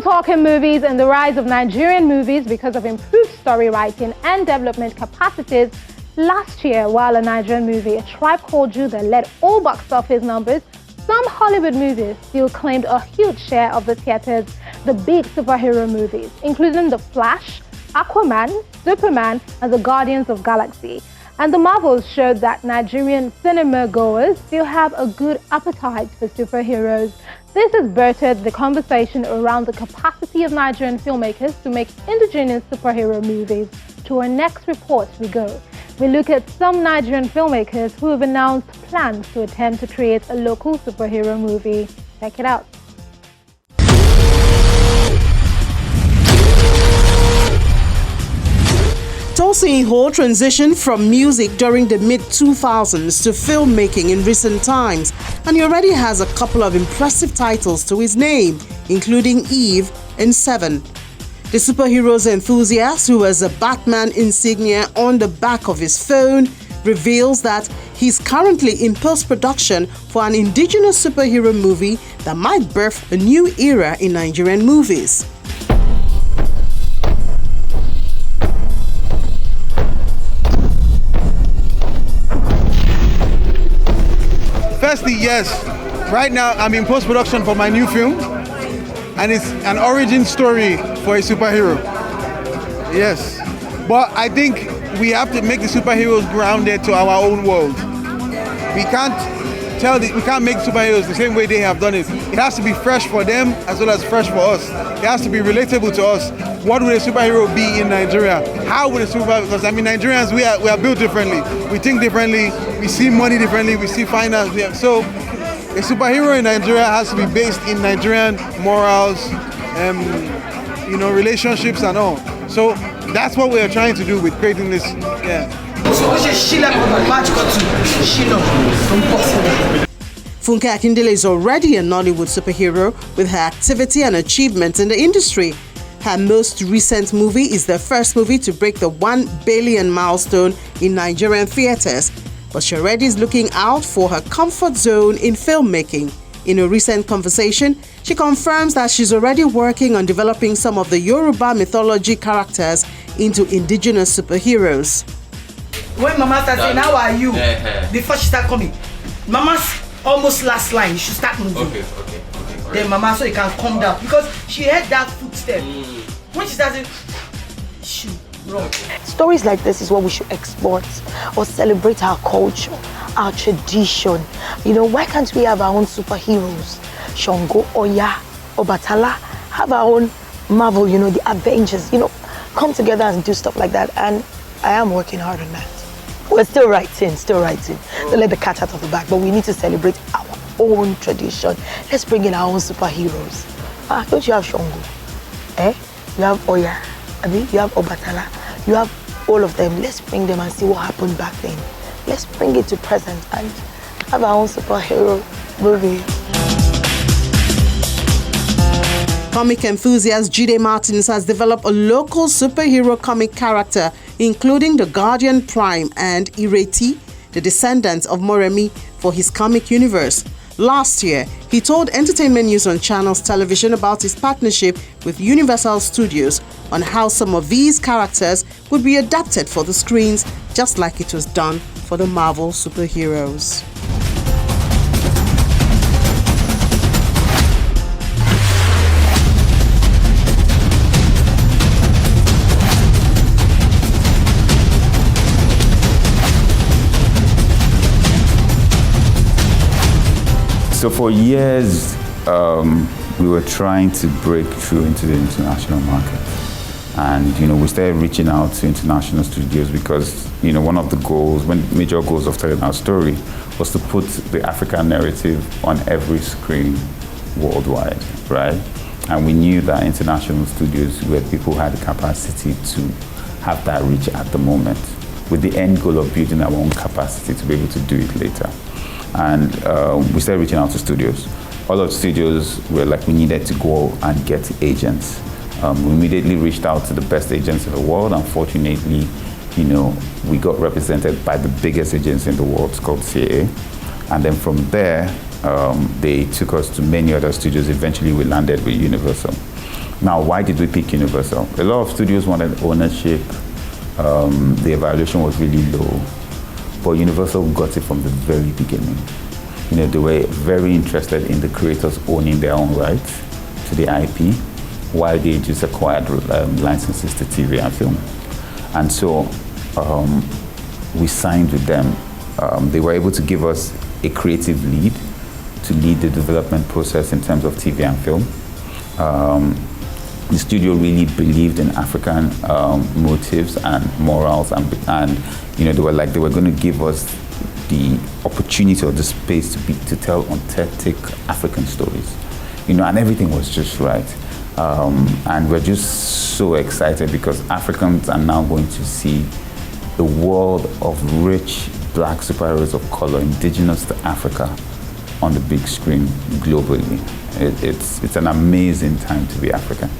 Still talking movies and the rise of Nigerian movies because of improved story writing and development capacities. Last year, while a Nigerian movie, A Tribe Called Judah, led all box office numbers, some Hollywood movies still claimed a huge share of the theaters. The big superhero movies, including The Flash, Aquaman, Superman, and the Guardians of Galaxy. And the Marvels showed that Nigerian cinema goers still have a good appetite for superheroes. This has birthed the conversation around the capacity of Nigerian filmmakers to make indigenous superhero movies. To our next report we go. We look at some Nigerian filmmakers who have announced plans to attempt to create a local superhero movie. Check it out. Tosin Iho transitioned from music during the mid-2000s to filmmaking in recent times, and he already has a couple of impressive titles to his name, including Eve and Seven. The superheroes enthusiast, who has a Batman insignia on the back of his phone, reveals that he's currently in post-production for an indigenous superhero movie that might birth a new era in Nigerian movies. Firstly, yes. Right now, I'm in post-production for my new film, and it's an origin story for a superhero. Yes. But I think we have to make the superheroes grounded to our own world. We can't make superheroes the same way they have done it. It has to be fresh for them as well as fresh for us. It has to be relatable to us. What would a superhero be in Nigeria? How would a superhero? Because Nigerians, we are built differently. We think differently. We see money differently. We see finance. So a superhero in Nigeria has to be based in Nigerian morals, relationships and all. So that's what we are trying to do with creating this. Yeah. Funke Akindele is already a Nollywood superhero with her activity and achievements in the industry. Her most recent movie is the first movie to break the 1 billion milestone in Nigerian theaters, but she already is looking out for her comfort zone in filmmaking. In a recent conversation, she confirms that she's already working on developing some of the Yoruba mythology characters into indigenous superheroes. When Mama starts saying, "How are you?" before she start coming, Mama's almost last line, you should start moving. Okay. Then Mama, so you can calm down, because she heard that footstep. When she starts saying, shoot, wrong. Stories like this is what we should export or celebrate our culture, our tradition. Why can't we have our own superheroes? Shango, Oya, Obatala, have our own Marvel, the Avengers, come together and do stuff like that. And I am working hard on that. We're still writing. Don't let the cat out of the bag, but we need to celebrate our own tradition. Let's bring in our own superheroes. Don't you have Shango? You have Oya, you have Obatala, you have all of them. Let's bring them and see what happened back then. Let's bring it to present and have our own superhero movie. Comic enthusiast Jide Martins has developed a local superhero comic character, including the Guardian Prime and Ireti, the descendants of Moremi, for his comic universe. Last year, he told Entertainment News on Channels Television about his partnership with Universal Studios on how some of these characters would be adapted for the screens, just like it was done for the Marvel superheroes. So for years, we were trying to break through into the international market. And, we started reaching out to international studios because, one of the major goals of telling our story was to put the African narrative on every screen worldwide, right? And we knew that international studios were people who had the capacity to have that reach at the moment, with the end goal of building our own capacity to be able to do it later. And we started reaching out to studios. All of the studios were like, we needed to go and get agents. We immediately reached out to the best agents in the world. Unfortunately, we got represented by the biggest agents in the world, it's called CAA. And then from there, they took us to many other studios. Eventually, we landed with Universal. Now, why did we pick Universal? A lot of studios wanted ownership. The evaluation was really low, but Universal got it from the very beginning. You know, they were very interested in the creators owning their own rights to the IP, while they just acquired licenses to TV and film. And so we signed with them. They were able to give us a creative lead to lead the development process in terms of TV and film. The studio really believed in African motives and morals, and you know, they were going to give us the opportunity or the space to tell authentic African stories, you know, and everything was just right. And we're just so excited because Africans are now going to see the world of rich black superheroes of color, indigenous to Africa, on the big screen globally. It's an amazing time to be African.